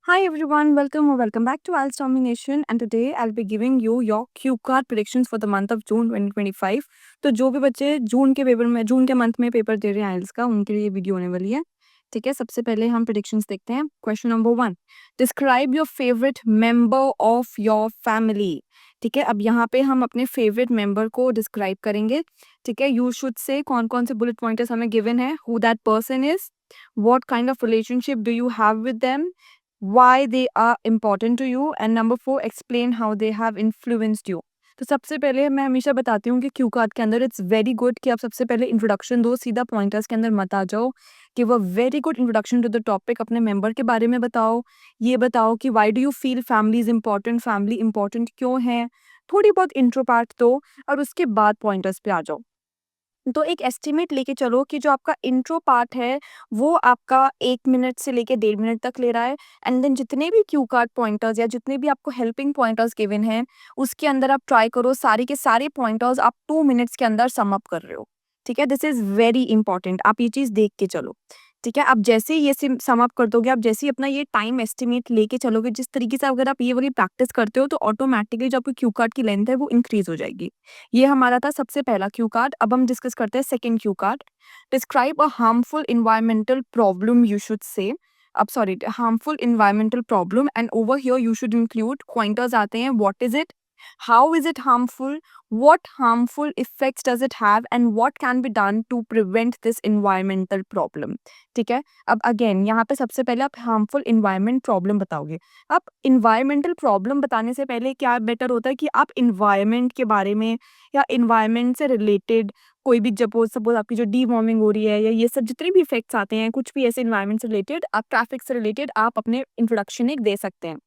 Hi everyone, welcome or welcome back to IELTS Domination, and today I'll be giving you your Q card predictions for the month of June 2025. तो जो भी बच्चे जून के month में paper दे रहे हैं IELTS का, उनके लिए वीडियो होने वाली है। ठीक है, सबसे पहले हम प्रिडिक्शंस देखते हैं। Question number 1, describe your favourite member of your family. ठीक है, अब यहाँ पे हम अपने फेवरेट मेंबर को डिस्क्राइब करेंगे। ठीक है, यू शुड से कौन कौन से बुलेट पॉइंटर्स हमें गिवन है, who that person is, what kind of relationship do you have with them, why they are important to you, and number 4, explain how they have influenced you. तो सबसे पहले मैं हमेशा बताती हूँ कि क्यू कार्ड के अंदर इट्स वेरी गुड कि आप सबसे पहले इंट्रोडक्शन दो, सीधा पॉइंटर्स के अंदर मत आ जाओ। कि वो very good introduction to the topic, अपने मेंबर के बारे में बताओ। ये बताओ कि why do you feel family is important, family important क्यों है। थोड़ी बहुत इंट्रो पार्ट दो और उसके बाद पॉइंटर्स पे आ जाओ। तो एक एस्टिमेट लेके चलो कि जो आपका इंट्रो पार्ट है वो आपका 1 मिनट से लेके 1.5 मिनट तक ले रहा है, एंड देन जितने भी क्यू कार्ड पॉइंटर्स या जितने भी आपको हेल्पिंग पॉइंटर्स गिवन हैं, उसके अंदर आप ट्राई करो सारे के सारे पॉइंटर्स आप 2 मिनट्स के अंदर सम अप कर रहे हो। ठीक है, दिस इज़ वेरी इंपॉर्टेंट, आप ये चीज़ देख के चलो। ठीक है, आप जैसे ही ये सम अप कर दोगे, आप जैसे ही अपना ये टाइम एस्टिमेट लेके चलोगे, जिस तरीके से अगर आप ये वाली प्रैक्टिस करते हो, तो ऑटोमैटिकली जो आपकी क्यू कार्ड की लेंथ है वो इंक्रीज हो जाएगी। ये हमारा था सबसे पहला क्यू कार्ड। अब हम डिस्कस करते हैं second cue card. Describe a harmful environmental problem, you should say, अब sorry, harmful environmental problem, and over here you should include pointers आते हैं, what is it, how is it harmful, what harmful effects does it have, and what can be done to prevent this environmental problem. ठीक है, अब again यहाँ पे सबसे पहले आप हार्मफुल इन्वायरमेंट प्रॉब्लम बताओगे। अब इन्वायरमेंटल प्रॉब्लम बताने से पहले क्या बेटर होता है कि आप इन्वायरमेंट के बारे में या इन्वायरमेंट से रिलेटेड कोई भी, सपोज आपकी जो डी वार्मिंग हो रही है या ये सब जितने भी इफेक्ट्स आते हैं, कुछ भी ऐसे इन्वायरमेंट से रिलेटेड, आप ट्रैफिक से रिलेटेड आप अपने इंट्रोडक्शन एक दे सकते हैं।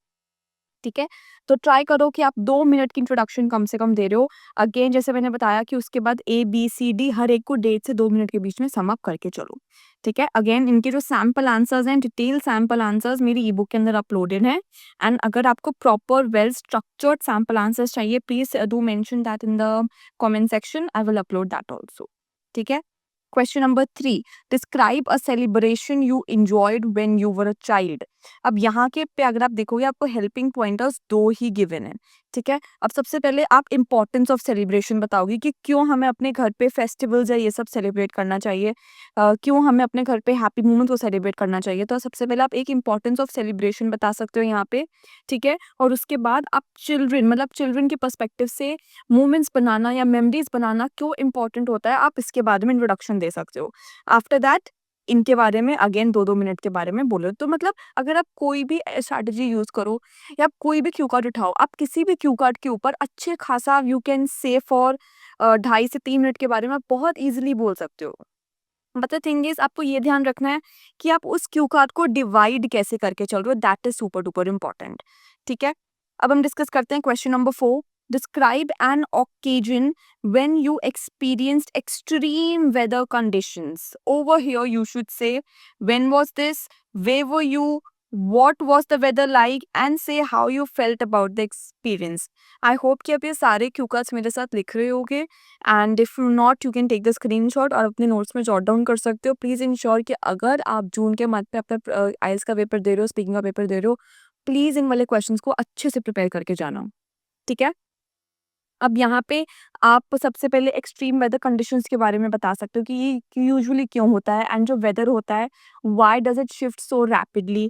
ठीक है, तो ट्राई करो कि आप 2 मिनट की इंट्रोडक्शन कम से कम दे रहे हो। अगेन जैसे मैंने बताया कि उसके बाद ए बी सी डी हर एक को 1.5 से 2 मिनट के बीच में सम अप करके चलो। ठीक है, अगेन इनके जो सैंपल आंसर्स हैं, डिटेल सैंपल आंसर्स मेरी ई बुक के अंदर अपलोडेड हैं, एंड अगर आपको proper well structured sample answers चाहिए, please do mention that in the comment section, I will upload that also. ठीक है, question number 3, describe a celebration you enjoyed when you were a child. अब यहाँ के पे अगर आप देखोगे, आपको हेल्पिंग पॉइंटर्स 2 ही गिवन है। ठीक है, अब सबसे पहले आप इंपॉर्टेंस ऑफ सेलिब्रेशन बताओगे कि क्यों हमें अपने घर पे फेस्टिवल्स या ये सब सेलिब्रेट करना चाहिए, क्यों हमें अपने घर पे हैप्पी मोमेंट्स को सेलिब्रेट करना चाहिए। तो सबसे पहले आप एक इंपॉर्टेंस ऑफ सेलिब्रेशन बता सकते हो यहाँ पे। ठीक है, और उसके बाद आप चिल्ड्रन के पर्सपेक्टिव से मोमेंट्स बनाना या मेमोरीज बनाना क्यों इंपॉर्टेंट होता है, आप इसके बारे में इंट्रोडक्शन दे सकते हो। आफ्टर दैट इनके बारे में अगेन 2-2 मिनट के बारे में बोलो। तो मतलब अगर आप कोई भी स्ट्रैटेजी यूज करो या आप कोई भी क्यू कार्ड उठाओ, आप किसी भी क्यू कार्ड के ऊपर अच्छे खासा यू कैन से फॉर 2.5 से 3 मिनट के बारे में आप बहुत इजीली बोल सकते हो। बट द थिंग इज, आपको ये ध्यान रखना है कि आप उस क्यू कार्ड को डिवाइड कैसे करके चल रहे हो, that is super duper important. ठीक है, अब हम डिस्कस करते हैं question number 4, describe an occasion when you experienced extreme weather conditions. Over here you should say when was this, where were you, what was the weather like, and say how you felt about the experience. I hope कि आप ये सारे cue cards मेरे साथ लिख रहे होगे, and if you not you can take the screenshot और अपने नोट्स में जॉट डाउन कर सकते हो। प्लीज़ इंश्योर कि अगर आप जून के मंथ पे अपना आइल्स का पेपर दे रहे हो, स्पीकिंग का पेपर दे रहे हो, प्लीज़ इन वाले क्वेश्चंस को अच्छे से प्रिपेयर करके जाना। ठीक है, अब यहाँ पे आप सबसे पहले एक्सट्रीम वेदर कंडीशंस के बारे में बता सकते हो कि ये यूजुअली क्यों होता है, एंड जो वेदर होता है why does it shift so rapidly,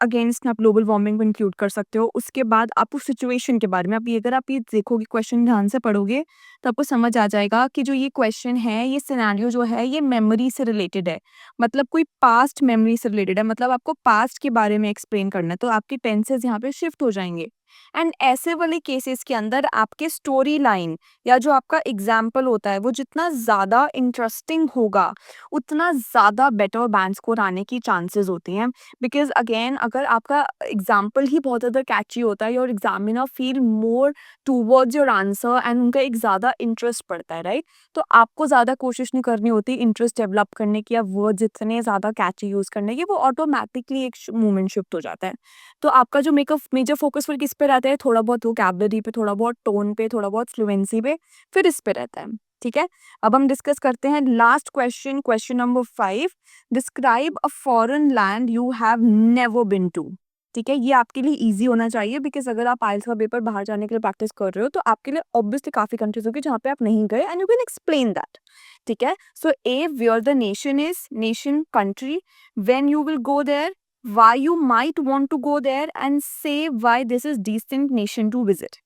against आप ग्लोबल वार्मिंग को इंक्लूड कर सकते हो। उसके बाद आप उस सिचुएशन के बारे में, आप ये अगर आप ये देखोगे, क्वेश्चन ध्यान से पढ़ोगे, तो आपको समझ आ जाएगा कि जो ये क्वेश्चन है, ये सिनेरियो जो है, ये मेमोरी से रिलेटेड है। मतलब कोई पास्ट मेमोरी से रिलेटेड है, मतलब आपको पास्ट के बारे में एक्सप्लेन करना है, तो आपके टेंसेस यहाँ पे शिफ्ट हो जाएंगे। एंड ऐसे वाले केसेस के अंदर आपके स्टोरी लाइन या जो आपका एग्जाम्पल होता है, वो जितना ज़्यादा इंटरेस्टिंग होगा, उतना ज़्यादा बेटर बैंड स्कोर आने की चांसेस होती हैं। बिकॉज अगेन अगर आपका एग्जाम्पल ही बहुत ज़्यादा कैची होता है, your examiner feel more towards your answer, and उनका एक ज़्यादा इंटरेस्ट पड़ता है, राइट। तो आपको ज़्यादा कोशिश नहीं करनी होती इंटरेस्ट डेवलप करने की या वर्ड जितने ज़्यादा कैची यूज़ करने की, वो ऑटोमेटिकली एक मूवमेंट शिफ्ट हो जाता है। तो आपका जो मेकअप मेजर फोकस फिर किस पे रहता है, थोड़ा बहुत वोकैबुलरी पे, थोड़ा बहुत टोन पे, थोड़ा बहुत फ्लुएंसी पे, फिर इस पे रहता है। ठीक है, अब हम डिस्कस करते हैं last question, question number 5, describe a foreign land you have never been to. ठीक है? ये आपके लिए ईज़ी होना चाहिए बिकॉज़ अगर आप आइल्स का पेपर बाहर जाने के लिए प्रैक्टिस कर रहे हो, तो आपके लिए ऑब्वियसली काफ़ी कंट्रीज़ होंगी जहाँ पे आप नहीं गए and you can explain that, ठीक है? So a where the nation is, nation country, when you will go there, why you might want to go there and say why this is decent nation to visit,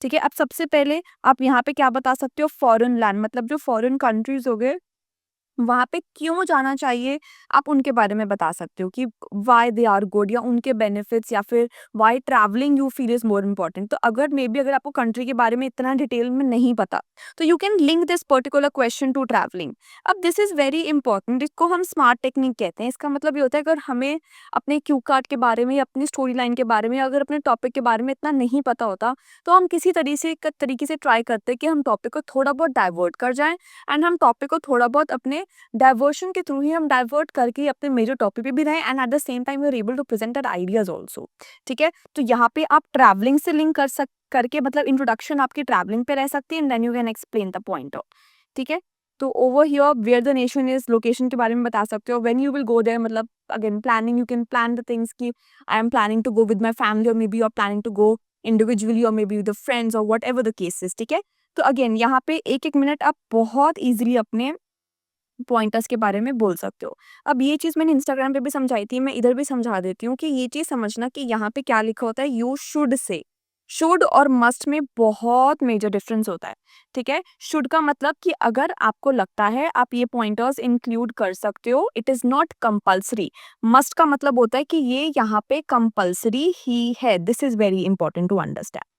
ठीक है? अब सबसे पहले आप यहाँ पे क्या बता सकते हो, फॉरेन लैंड मतलब जो फॉरेन कंट्रीज़ हो गए, वहाँ पे क्यों जाना चाहिए, आप उनके बारे में बता सकते हो कि व्हाई दे आर गुड या उनके बेनिफिट्स या फिर why travelling you feel is more important. तो अगर मे बी अगर आपको कंट्री के बारे में इतना डिटेल में नहीं पता, तो you can link this particular question to travelling. अब दिस इज़ वेरी इंपॉर्टेंट, इसको हम स्मार्ट टेक्निक कहते हैं। इसका मतलब ये होता है अगर हमें अपने क्यू कार्ड के बारे में या अपनी स्टोरी लाइन के बारे में, अगर अपने टॉपिक के बारे में इतना नहीं पता होता, तो हम किसी तरीके से ट्राई करते हैं कि हम टॉपिक को थोड़ा बहुत डाइवर्ट कर जाएँ एंड हम टॉपिक को थोड़ा बहुत अपने डाइवर्शन के थ्रू ही हम डाइवर्ट करके अपने मेजर टॉपिक पे भी रहें and at the same time you are able to present our ideas also, ठीक है? तो यहाँ पे आप ट्रैवलिंग से लिंक करके मतलब इंट्रोडक्शन आपकी ट्रैवलिंग पे रह सकती है and then you can explain the point, ठीक है? तो over here where the nation is, location के बारे में बता सकते हो, when you will go there मतलब again planning, you can plan the things की I am planning to go with my family और maybe you are planning to go individually और मे बी विद फ्रेंड्स और whatever the case is, ठीक है? तो again यहाँ पे एक एक मिनट आप बहुत इजीली अपने पॉइंटर्स के बारे में बोल सकते हो। अब ये चीज़ मैंने इंस्टाग्राम पे भी समझाई थी, मैं इधर भी समझा देती हूँ कि ये चीज़ समझना कि यहाँ पे क्या लिखा होता है, यू शुड से। शुड और मस्ट में बहुत मेजर डिफरेंस होता है, ठीक है? शुड का मतलब कि अगर आपको लगता है आप ये पॉइंटर्स इंक्लूड कर सकते हो, it is not compulsory. Must का मतलब होता है कि ये यहाँ पे कंपल्सरी ही है। This is very important to understand.